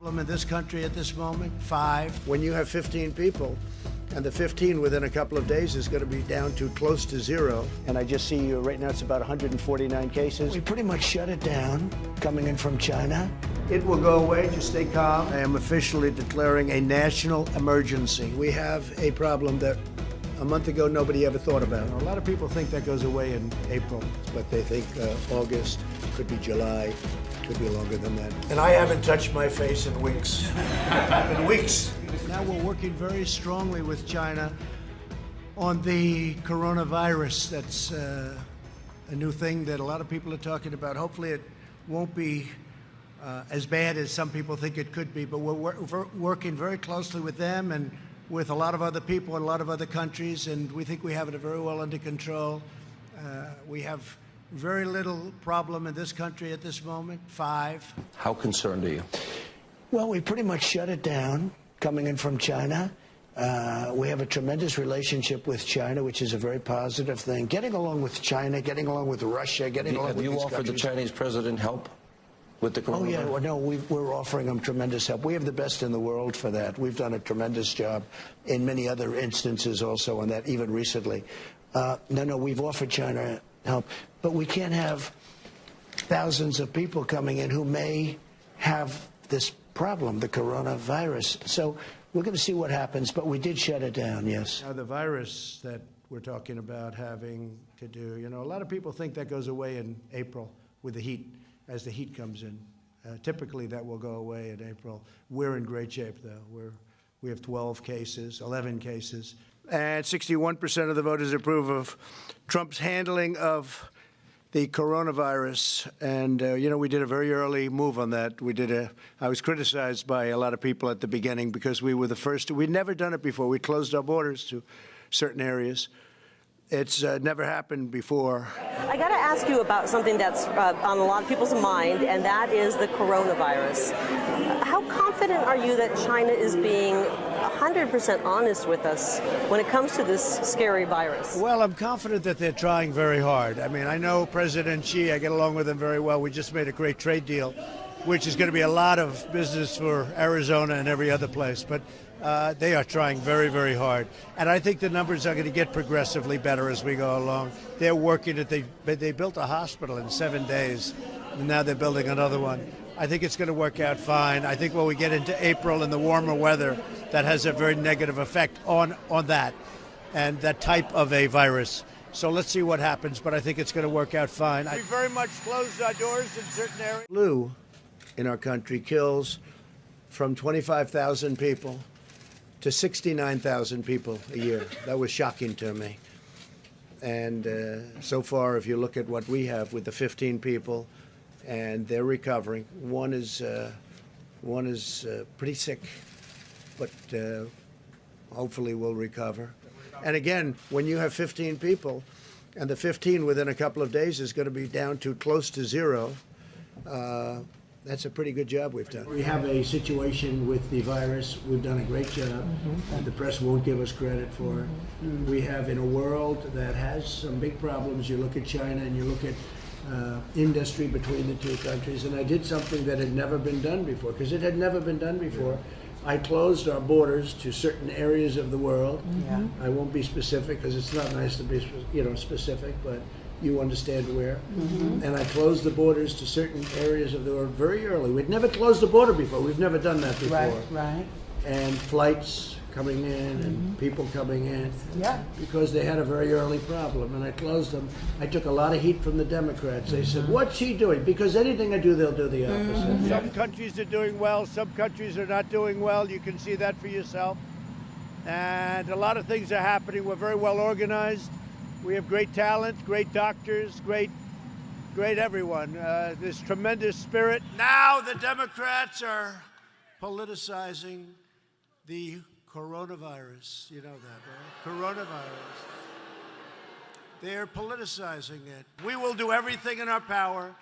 In this country at this moment, 5. When you have 15 people, and the 15 within a couple of days is going to be down to close to 0. And I just see right now it's about 149 cases. We pretty much shut it down coming in from China. It will go away, just stay calm. I am officially declaring a national emergency. We have a problem that a month ago nobody ever thought about. A lot of people think that goes away in April, but they think August, could be July. Could be longer than that. And I haven't touched my face in weeks. In weeks. Now we're working very strongly with China on the coronavirus. That's a new thing that a lot of people are talking about. Hopefully it won't be as bad as some people think it could be, but we're working very closely with them and with a lot of other people in a lot of other countries, and we think we have it very well under control. We have very little problem in this country at this moment, 5. How concerned are you? Well, we pretty much shut it down coming in from China. We have a tremendous relationship with China, which is a very positive thing. Getting along with China, getting along with Russia, getting along with these countries. Have you offered the Chinese president help with the coronavirus? Oh, yeah. Well, no, we're offering them tremendous help. We have the best in the world for that. We've done a tremendous job in many other instances also on that, even recently. No, we've offered China help. But we can't have thousands of people coming in who may have this problem, the coronavirus. So we're going to see what happens, but we did shut it down, yes. Now, the virus that we're talking about having to do, a lot of people think that goes away in April with the heat, as the heat comes in. Typically, that will go away in April. We're in great shape, though. We have 12 cases, 11 cases, and 61% of the voters approve of Trump's handling of the coronavirus. And, we did a very early move on that. I was criticized by a lot of people at the beginning because we were the first. We'd never done it before. We closed our borders to certain areas. It's never happened before. I got to ask you about something that's on a lot of people's mind, and that is the coronavirus. How confident are you that China is being 100% honest with us when it comes to this scary virus? Well, I'm confident that they're trying very hard. I mean, I know President Xi. I get along with him very well. We just made a great trade deal, which is going to be a lot of business for Arizona and every other place. But they are trying very, very hard. And I think the numbers are going to get progressively better as we go along. They're working at they built a hospital in 7 days, and now they're building another one. I think it's going to work out fine. I think when we get into April and the warmer weather, that has a very negative effect on that and that type of a virus. So let's see what happens, but I think it's going to work out fine. We very much closed our doors in certain areas. Flu in our country kills from 25,000 people to 69,000 people a year. That was shocking to me. And so far, if you look at what we have with the 15 people, and they're recovering. One is pretty sick, but hopefully will recover. And again, when you have 15 people, and the 15 within a couple of days is going to be down to close to 0, that's a pretty good job we've done. We have a situation with the virus. We've done a great job. And the press won't give us credit for it. We have, in a world that has some big problems, you look at China and you look at industry between the two countries, and I did something that had never been done before, because it had never been done before. I closed our borders to certain areas of the world. I won't be specific because it's not nice to be specific, but you understand where. And I closed the borders to certain areas of the world very early. We'd never closed the border before. We've never done that before. Right. And flights coming in and people coming in, because they had a very early problem, and I closed them. I took a lot of heat from the Democrats. They said, what's he doing? Because anything I do, they'll do the opposite. Some countries are doing well, some countries are not doing well. You can see that for yourself. And a lot of things are happening. We're very well organized. We have great talent, great doctors, great everyone. There's tremendous spirit. Now the Democrats are politicizing the coronavirus. You know that, right? Coronavirus. They're politicizing it. We will do everything in our power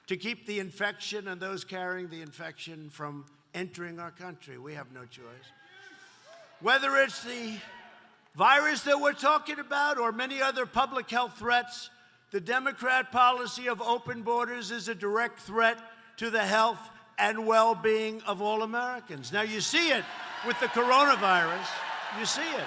to keep the infection and those carrying the infection from entering our country. We have no choice. Whether it's the virus that we're talking about or many other public health threats, the Democrat policy of open borders is a direct threat to the health and well-being of all Americans. Now, you see it with the coronavirus. You see it.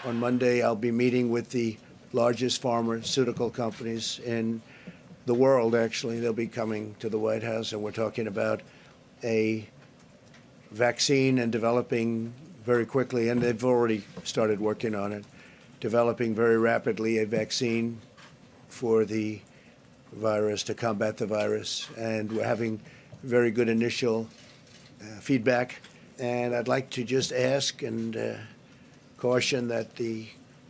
On Monday, I'll be meeting with the largest pharmaceutical companies in the world, actually. They'll be coming to the White House, and we're talking about a vaccine and developing very quickly, and they've already started working on it, developing very rapidly a vaccine for the virus, to combat the virus. And we're having very good initial feedback. And I'd like to just ask and caution that the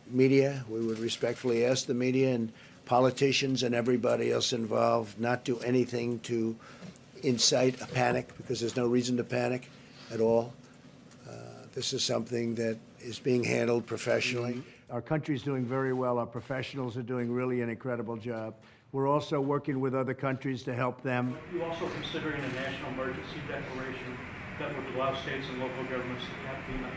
media, we would respectfully ask the media and politicians and everybody else involved not do anything to incite a panic, because there's no reason to panic at all. This is something that is being handled professionally. Our country's doing very well. Our professionals are doing really an incredible job. We're also working with other countries to help them. Are you also considering a national emergency declaration that would allow states and local governments to cap the amount?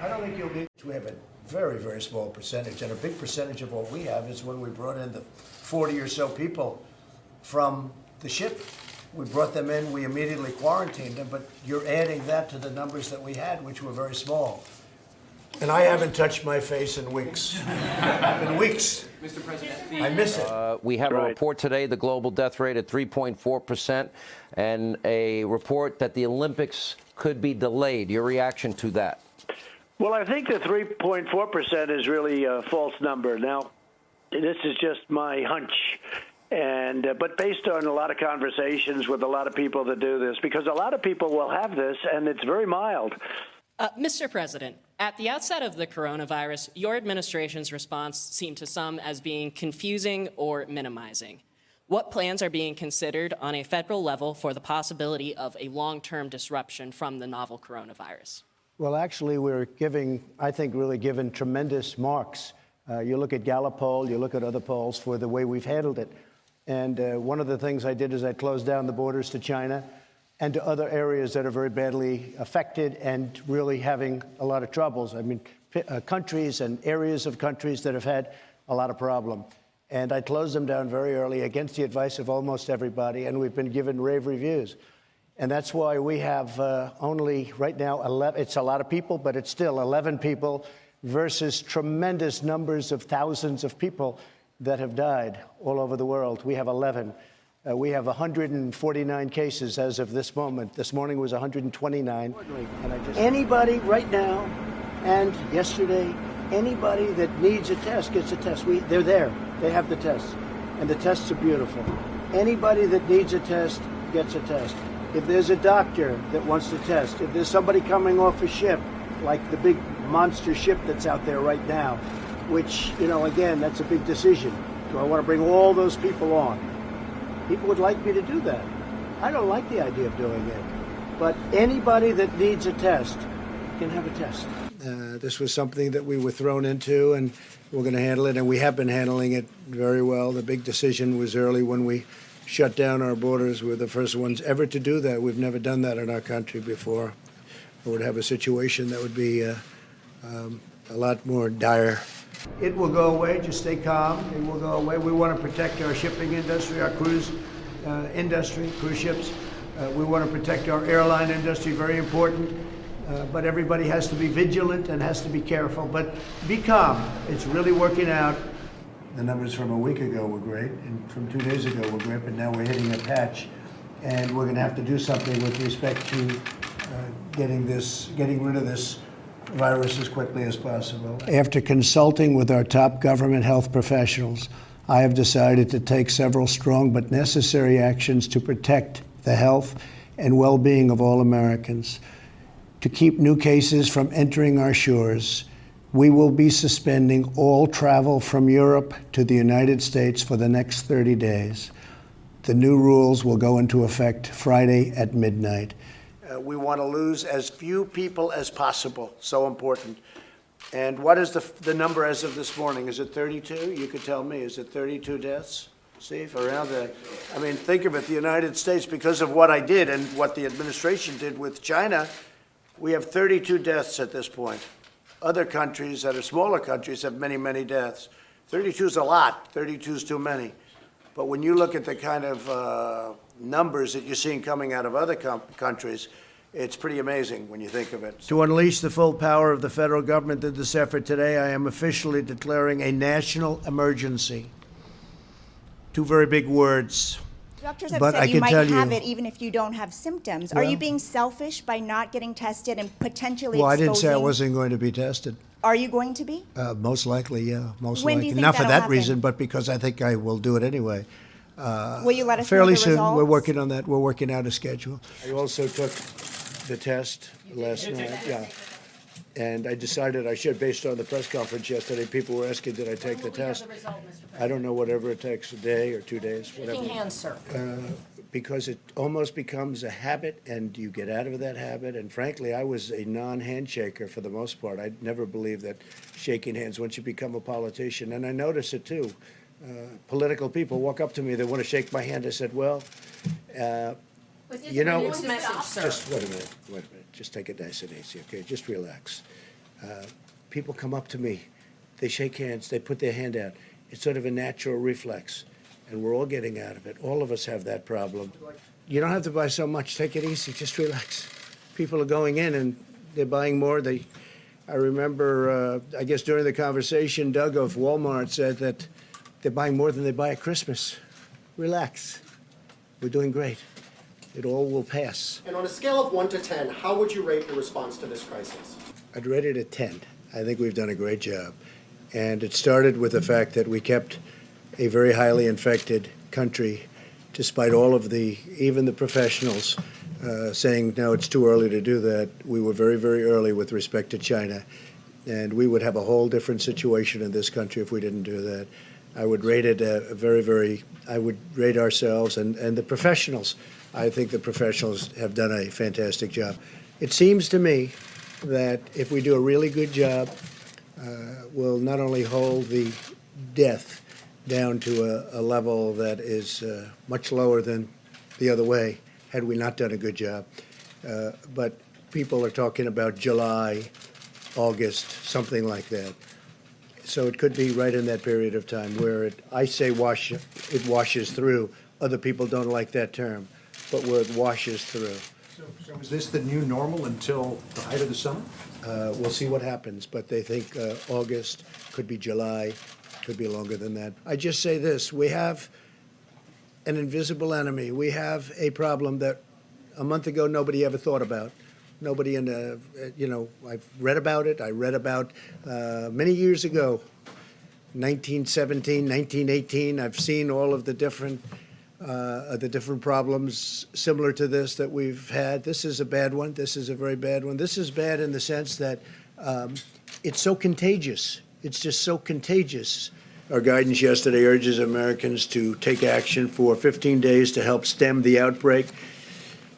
I don't think you'll need. We have a very, very small percentage, and a big percentage of what we have is when we brought in the 40 or so people from the ship. We brought them in, we immediately quarantined them, but you're adding that to the numbers that we had, which were very small. And I haven't touched my face in weeks. In weeks. Mr. President, I miss it. We have a report today, the global death rate at 3.4%, and a report that the Olympics could be delayed. Your reaction to that? Well, I think the 3.4% is really a false number. Now, this is just my hunch. But based on a lot of conversations with a lot of people that do this, because a lot of people will have this, and it's very mild. Mr. President, at the outset of the coronavirus, your administration's response seemed to some as being confusing or minimizing. What plans are being considered on a federal level for the possibility of a long-term disruption from the novel coronavirus? Well, actually, we're giving, I think, really given tremendous marks. You look at Gallup poll, you look at other polls for the way we've handled it. And one of the things I did is I closed down the borders to China and to other areas that are very badly affected and really having a lot of troubles. I mean, countries and areas of countries that have had a lot of problem. And I closed them down very early against the advice of almost everybody, and we've been given rave reviews. And that's why we have only right now 11, it's a lot of people, but it's still 11 people versus tremendous numbers of thousands of people that have died all over the world. We have 11. We have 149 cases as of this moment. This morning was 129. And anybody right now and yesterday, anybody that needs a test gets a test. They're there. They have the tests. And the tests are beautiful. Anybody that needs a test gets a test. If there's a doctor that wants to test, if there's somebody coming off a ship, like the big monster ship that's out there right now, which, you know, again, that's a big decision. Do I want to bring all those people on? People would like me to do that. I don't like the idea of doing it. But anybody that needs a test can have a test. This was something that we were thrown into, and we're going to handle it, and we have been handling it very well. The big decision was early when we shut down our borders. We were the first ones ever to do that. We've never done that in our country before. We would have a situation that would be a lot more dire. It will go away. Just stay calm. It will go away. We want to protect our shipping industry, our cruise industry, cruise ships. We want to protect our airline industry, very important. But everybody has to be vigilant and has to be careful. But be calm. It's really working out. The numbers from a week ago were great, and from 2 days ago were great, but now we're hitting a patch. And we're going to have to do something with respect to getting rid of this virus as quickly as possible. After consulting with our top government health professionals, I have decided to take several strong but necessary actions to protect the health and well-being of all Americans. To keep new cases from entering our shores, we will be suspending all travel from Europe to the United States for the next 30 days. The new rules will go into effect Friday at midnight. We want to lose as few people as possible. So important. And what is the number as of this morning? Is it 32? You could tell me. Is it 32 deaths, Steve? Around that. I mean, think of it. The United States, because of what I did and what the administration did with China, we have 32 deaths at this point. Other countries that are smaller countries have many, many deaths. 32 is a lot. 32 is too many. But when you look at the kind of numbers that you're seeing coming out of other countries, it's pretty amazing when you think of it. To unleash the full power of the federal government in this effort today, I am officially declaring a national emergency. Two very big words. Doctors have But said I you can might tell have you- it even if you don't have symptoms. Are you Well- being selfish by not getting tested and potentially Well, I exposing? didn't say I wasn't going to be tested. Are you going to be? Most likely, yeah. Most When do likely. you think Not for that'll that happen? reason, but because I think I will do it anyway. Will you let us Fairly know the soon. results? We're working on that. We're working out a schedule. I also took the test last night. Yeah. And I decided I should, based on the press conference yesterday. People were asking, did I take the test? I don't know, whatever it takes, a day or 2 days, whatever. Shaking hands, sir. Because it almost becomes a habit, and you get out of that habit. And frankly, I was a non-handshaker for the most part. I never believed that shaking hands once you become a politician. And I notice it too. Political people walk up to me, they want to shake my hand. I said, well, you know, Mixed message, sir. just wait a minute. Just take it nice and easy, okay? Just relax. People come up to me, they shake hands, they put their hand out. It's sort of a natural reflex, and we're all getting out of it. All of us have that problem. You don't have to buy so much. Take it easy. Just relax. People are going in and they're buying more. I remember, I guess during the conversation, Doug of Walmart said that they're buying more than they buy at Christmas. Relax. We're doing great. It all will pass. And on a scale of 1 to 10, how would you rate your response to this crisis? I'd rate it a 10. I think we've done a great job. And it started with the fact that we kept a very highly infected country, despite all of even the professionals saying, no, it's too early to do that. We were very, very early with respect to China. And we would have a whole different situation in this country if we didn't do that. I would rate it I would rate ourselves and the professionals. I think the professionals have done a fantastic job. It seems to me that if we do a really good job, we'll not only hold the death down to a level that is much lower than the other way, had we not done a good job. But people are talking about July, August, something like that. So it could be right in that period of time where it washes through. Other people don't like that term, but where it washes through. So is this the new normal until the height of the summer? We'll see what happens, but they think August, could be July, could be longer than that. I just say this, we have an invisible enemy. We have a problem that a month ago nobody ever thought about. Nobody I've read about it. I read about many years ago, 1917, 1918. I've seen all of the different problems similar to this that we've had. This is a bad one. This is a very bad one. This is bad in the sense that it's so contagious. It's just so contagious. Our guidance yesterday urges Americans to take action for 15 days to help stem the outbreak.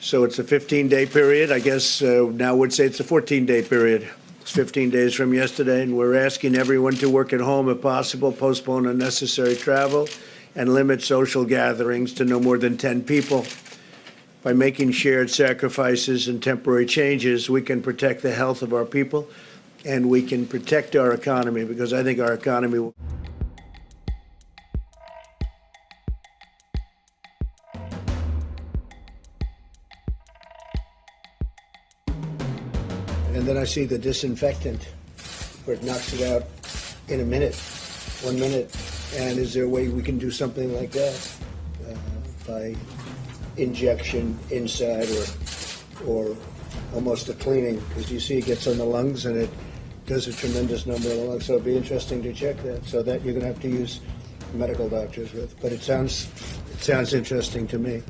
So it's a 15-day period. I guess now would say it's a 14-day period. It's 15 days from yesterday, and we're asking everyone to work at home if possible, postpone unnecessary travel, and limit social gatherings to no more than 10 people. By making shared sacrifices and temporary changes, we can protect the health of our people, and we can protect our economy, because I think our economy will. And then I see the disinfectant, where it knocks it out in a minute, 1 minute. And is there a way we can do something like that by injection inside or almost a cleaning? Because you see it gets on the lungs and it does a tremendous number on the lungs. So it'd be interesting to check that. So that you're going to have to use medical doctors with. But it sounds interesting to me.